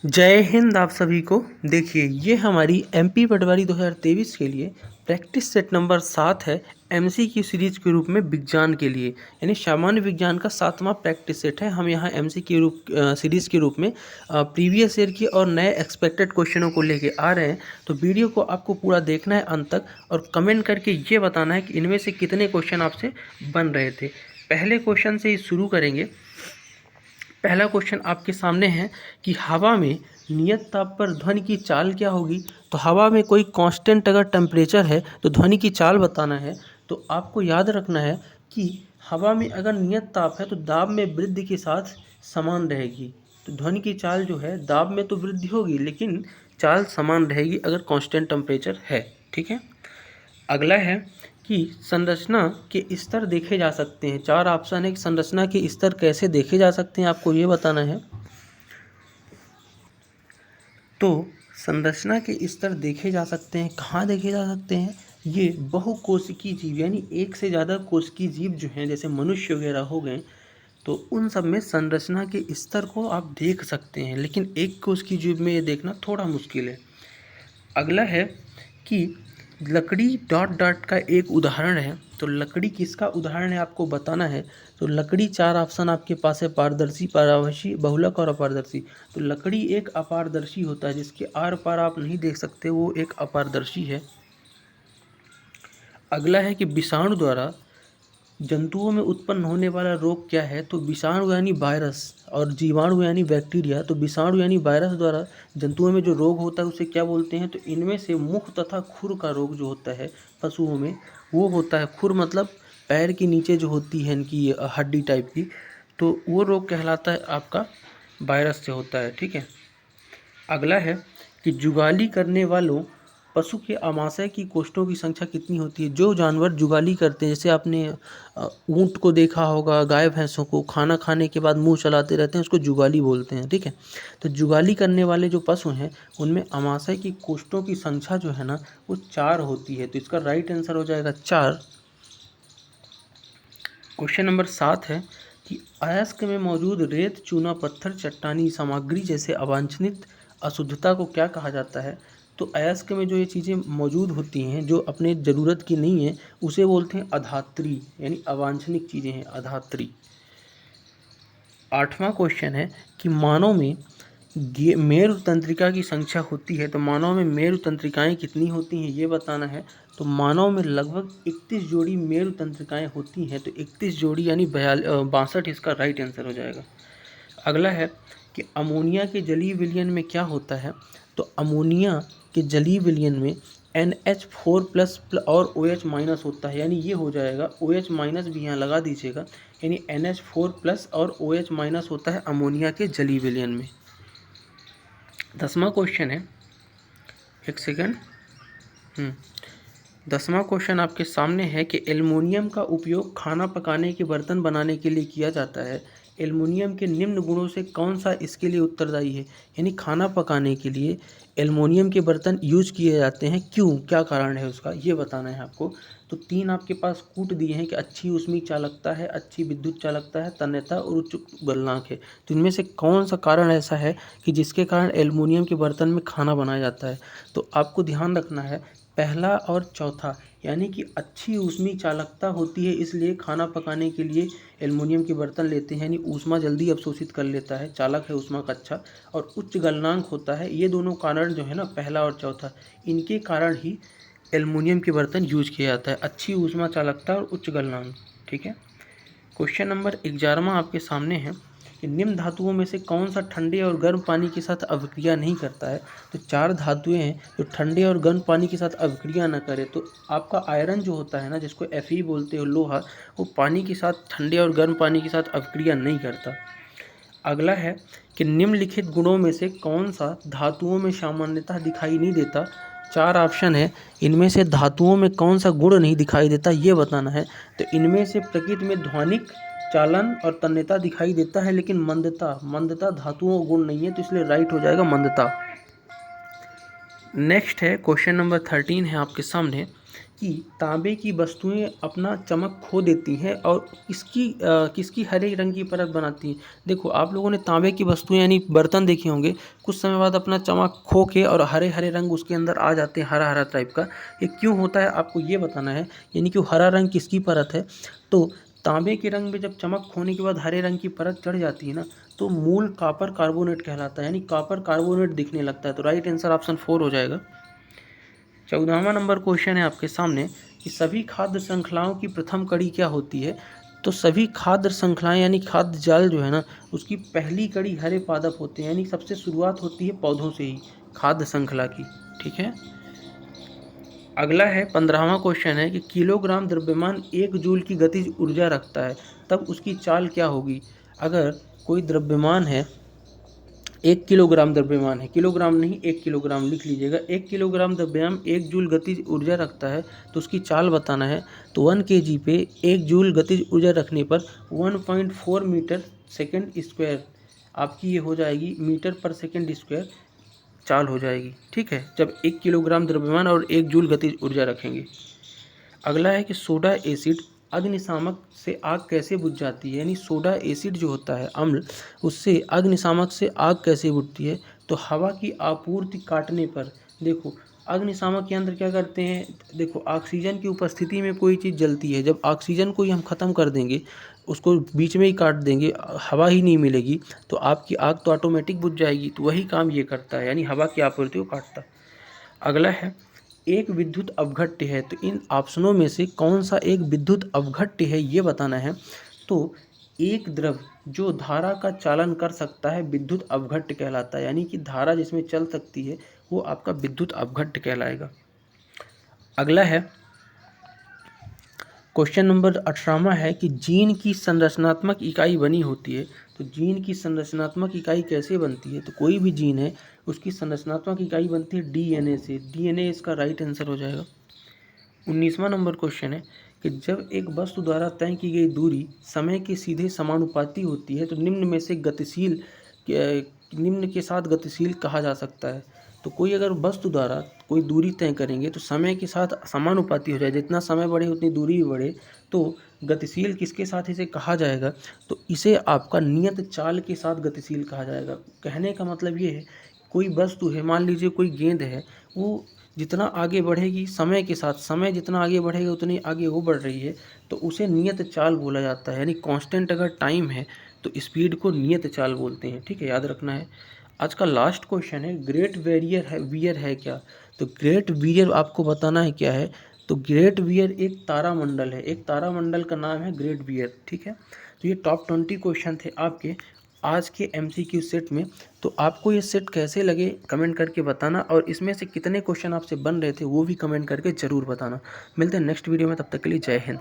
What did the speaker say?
जय हिंद आप सभी को। देखिए ये हमारी एमपी पटवारी 2023 के लिए प्रैक्टिस सेट नंबर 7 है। एमसीक्यू सीरीज के रूप में विज्ञान के लिए यानी सामान्य विज्ञान का 7वां प्रैक्टिस सेट है। हम यहाँ एमसीक्यू सीरीज के रूप में प्रीवियस ईयर की और नए एक्सपेक्टेड क्वेश्चनों को लेके आ रहे हैं। तो वीडियो को आपको पूरा देखना है अंत तक और कमेंट करके ये बताना है कि इनमें से कितने क्वेश्चन आपसे बन रहे थे। पहले क्वेश्चन से ही शुरू करेंगे। पहला क्वेश्चन आपके सामने है कि हवा में नियत ताप पर ध्वनि की चाल क्या होगी। तो हवा में कोई कांस्टेंट अगर टेम्परेचर है तो ध्वनि की चाल बताना है। तो आपको याद रखना है कि हवा में अगर नियत ताप है तो दाब में वृद्धि के साथ समान रहेगी। तो ध्वनि की चाल जो है दाब में तो वृद्धि होगी लेकिन चाल समान रहेगी अगर कांस्टेंट टेम्परेचर है। ठीक है। अगला है कि संरचना के स्तर देखे जा सकते हैं। 4 ऑप्शन है कि संरचना के स्तर कैसे देखे जा सकते हैं, आपको ये बताना है। तो संरचना के स्तर देखे जा सकते हैं, कहाँ देखे जा सकते हैं? ये बहुकोशिकीय जीव यानी एक से ज़्यादा कोशिकीय जीव जो हैं जैसे मनुष्य वगैरह हो गए, तो उन सब में संरचना के स्तर को आप देख सकते हैं, लेकिन एक कोशिकीय जीव में ये देखना थोड़ा मुश्किल है। अगला है कि लकड़ी डॉट डॉट का एक उदाहरण है। तो लकड़ी किसका उदाहरण है आपको बताना है। तो लकड़ी 4 ऑप्शन आपके पास है, पारदर्शी, पारभासी, बहुलक और अपारदर्शी। तो लकड़ी एक अपारदर्शी होता है, जिसके आर पार आप नहीं देख सकते, वो एक अपारदर्शी है। अगला है कि विषाणु द्वारा जंतुओं में उत्पन्न होने वाला रोग क्या है। तो विषाणु यानी वायरस और जीवाणु यानी बैक्टीरिया। तो विषाणु यानी वायरस द्वारा जंतुओं में जो रोग होता है उसे क्या बोलते हैं। तो इनमें से मुख तथा खुर का रोग जो होता है पशुओं में, वो होता है, खुर मतलब पैर के नीचे जो होती है इनकी हड्डी टाइप की, तो वो रोग कहलाता है आपका वायरस से होता है। ठीक है। अगला है कि जुगाली करने वालों पशु के आमाशय की कोष्ठों की संख्या कितनी होती है। जो जानवर जुगाली करते हैं, जैसे आपने ऊँट को देखा होगा, गाय भैंसों को खाना खाने के बाद मुंह चलाते रहते हैं, उसको जुगाली बोलते हैं। ठीक है। तो जुगाली करने वाले जो पशु हैं उनमें आमाशय की कोष्ठों की संख्या जो है ना वो 4 होती है। तो इसका राइट आंसर हो जाएगा 4। क्वेश्चन नंबर 7 है कि अयस्क में मौजूद रेत, चूना, पत्थर, चट्टानी सामग्री जैसे अवांछनित अशुद्धता को क्या कहा जाता है। तो अयस्क में जो ये चीज़ें मौजूद होती हैं जो अपने ज़रूरत की नहीं है उसे बोलते हैं अधात्री, यानी अवांछनित चीज़ें हैं अधात्री। 8वां क्वेश्चन है कि मानव में मेरु तंत्रिका की संख्या होती है। तो मानव में मेरु तंत्रिकाएँ कितनी होती हैं ये बताना है। तो मानव में लगभग 31 जोड़ी मेरु तंत्रिकाएँ होती हैं। तो 31 जोड़ी यानी 62 इसका राइट आंसर हो जाएगा। अगला है कि अमोनिया के जलीय विलयन में क्या होता है। तो अमोनिया के जलीय विलयन में NH4+ और OH- होता है, यानी ये हो जाएगा OH- भी यहाँ लगा दीजिएगा, यानी NH4+ और OH- होता है अमोनिया के जलीय विलयन में। 10वां क्वेश्चन है, एक सेकंड। 10वां क्वेश्चन आपके सामने है कि एल्युमिनियम का उपयोग खाना पकाने के बर्तन बनाने के लिए किया जाता है। एल्युमिनियम के निम्न गुणों से कौन सा इसके लिए उत्तरदायी है। यानी खाना पकाने के लिए एल्युमिनियम के बर्तन यूज किए जाते हैं, क्यों, क्या कारण है उसका, ये बताना है आपको। तो 3 आपके पास कूट दिए हैं कि अच्छी ऊष्मीय चालकता है, अच्छी विद्युत चालकता है, तन्यता और उच्च गलनांक है। तो इनमें से कौन सा कारण ऐसा है कि जिसके कारण एल्युमिनियम के बर्तन में खाना बनाया जाता है। तो आपको ध्यान रखना है पहला और चौथा, यानी कि अच्छी ऊष्मीय चालकता होती है इसलिए खाना पकाने के लिए एल्युमिनियम के बर्तन लेते हैं, यानी ऊष्मा जल्दी अवशोषित कर लेता है, चालक है ऊष्मा का अच्छा, और उच्च गलनांक होता है। ये दोनों कारण जो है ना, पहला और चौथा, इनके कारण ही एल्युमिनियम के बर्तन यूज किया जाता है, अच्छी ऊष्मा चालकता और उच्च गलनांक। ठीक है। क्वेश्चन नंबर 11वां आपके सामने है कि निम्न धातुओं में से कौन सा ठंडे और गर्म पानी के साथ अभिक्रिया नहीं करता है। तो 4 धातुएं हैं जो ठंडे और गर्म पानी के साथ अभिक्रिया ना करे। तो आपका आयरन जो होता है ना, जिसको Fe बोलते हो, लोहा, वो पानी के साथ, ठंडे और गर्म पानी के साथ अभिक्रिया नहीं करता। अगला है कि निम्नलिखित गुणों में से कौन सा धातुओं में सामान्यतः दिखाई नहीं देता। 4 ऑप्शन है, इनमें से धातुओं में कौन सा गुण नहीं दिखाई देता ये बताना है। तो इनमें से प्रकृति में ध्वनिक, चालन और तन्यता दिखाई देता है, लेकिन मंदता धातुओं का गुण नहीं है, तो इसलिए राइट हो जाएगा मंदता। नेक्स्ट है क्वेश्चन नंबर 13 है आपके सामने कि तांबे की वस्तुएं अपना चमक खो देती हैं और किसकी हरे रंग की परत बनाती हैं। देखो आप लोगों ने तांबे की वस्तुएं यानी बर्तन देखे होंगे, कुछ समय बाद अपना चमक खो के और हरे हरे रंग उसके अंदर आ जाते हैं, हरा हरा टाइप का। ये क्यों होता है आपको ये बताना है, यानी कि हरा रंग किसकी परत है। तो तांबे के रंग में जब चमक खोने के बाद हरे रंग की परत चढ़ जाती है ना, तो मूल कॉपर कार्बोनेट कहलाता है, यानी कॉपर कार्बोनेट दिखने लगता है। तो राइट आंसर ऑप्शन 4 हो जाएगा। 14वां नंबर क्वेश्चन है आपके सामने कि सभी खाद्य श्रृंखलाओं की प्रथम कड़ी क्या होती है। तो सभी खाद्य श्रृंखलाएं यानी खाद्य जाल जो है ना, उसकी पहली कड़ी हरे पादप होते हैं, यानी सबसे शुरुआत होती है पौधों से ही खाद्य श्रृंखला की। ठीक है, अगला है 15वां क्वेश्चन है कि किलोग्राम द्रव्यमान 1 जूल की गतिज ऊर्जा रखता है, तब उसकी चाल क्या होगी। अगर कोई द्रव्यमान है, 1 किलोग्राम द्रव्यमान है, किलोग्राम नहीं 1 किलोग्राम लिख लीजिएगा, 1 किलोग्राम द्रव्यमान 1 जूल गतिज ऊर्जा रखता है, तो उसकी चाल बताना है। तो 1 kg पे 1 जूल गतिज ऊर्जा रखने पर 1.4 मीटर सेकेंड स्क्वायर आपकी ये हो जाएगी, मीटर पर सेकेंड स्क्वायर चाल हो जाएगी। ठीक है, जब 1 किलोग्राम द्रव्यमान और 1 जूल गतिज ऊर्जा रखेंगे। अगला है कि सोडा एसिड अग्निशामक से आग कैसे बुझ जाती है, यानी सोडा एसिड जो होता है अम्ल, उससे अग्निशामक से आग कैसे बुझती है। तो हवा की आपूर्ति काटने पर, देखो अग्निशामक यंत्र क्या करते हैं, देखो ऑक्सीजन की उपस्थिति में कोई चीज़ जलती है, जब ऑक्सीजन को ही हम ख़त्म कर देंगे, उसको बीच में ही काट देंगे, हवा ही नहीं मिलेगी, तो आपकी आग तो ऑटोमेटिक बुझ जाएगी। तो वही काम ये करता है, यानी हवा की आपूर्ति को काटता है। अगला है एक विद्युत अपघट्य है, तो इन ऑप्शनों में से कौन सा एक विद्युत अपघट्य है ये बताना है। तो एक द्रव जो धारा का चालन कर सकता है विद्युत अपघट्य कहलाता है, यानी कि धारा जिसमें चल सकती है वो आपका विद्युत अपघट्य कहलाएगा। अगला है क्वेश्चन नंबर 18वां है कि जीन की संरचनात्मक इकाई बनी होती है। तो जीन की संरचनात्मक इकाई कैसे बनती है, तो कोई भी जीन है उसकी संरचनात्मक इकाई बनती है डीएनए से। डीएनए इसका राइट आंसर हो जाएगा। 19वां नंबर क्वेश्चन है कि जब एक वस्तु द्वारा तय की गई दूरी समय के सीधे समानुपाती होती है, तो निम्न में से निम्न के साथ गतिशील कहा जा सकता है। तो कोई अगर वस्तु द्वारा कोई दूरी तय करेंगे तो समय के साथ समानुपाती हो जाए, जितना समय बढ़े उतनी दूरी भी बढ़े, तो गतिशील किसके साथ इसे कहा जाएगा। तो इसे आपका नियत चाल के साथ गतिशील कहा जाएगा। कहने का मतलब ये है, कोई वस्तु है, मान लीजिए कोई गेंद है, वो जितना आगे बढ़ेगी समय के साथ, समय जितना आगे बढ़ेगा उतनी आगे वो बढ़ रही है, तो उसे नियत चाल बोला जाता है। यानी कांस्टेंट अगर टाइम है तो स्पीड को नियत चाल बोलते हैं। ठीक है, याद रखना है। आज का लास्ट क्वेश्चन है ग्रेट वियर है क्या। तो ग्रेट वियर आपको बताना है क्या है। तो ग्रेट वियर एक तारामंडल है, एक तारामंडल का नाम है ग्रेट वियर। ठीक है, तो ये टॉप 20 क्वेश्चन थे आपके आज के MCQ सेट में। तो आपको ये सेट कैसे लगे कमेंट करके बताना, और इसमें से कितने क्वेश्चन आपसे बन रहे थे वो भी कमेंट करके ज़रूर बताना। मिलते हैं नेक्स्ट वीडियो में, तब तक के लिए जय हिंद।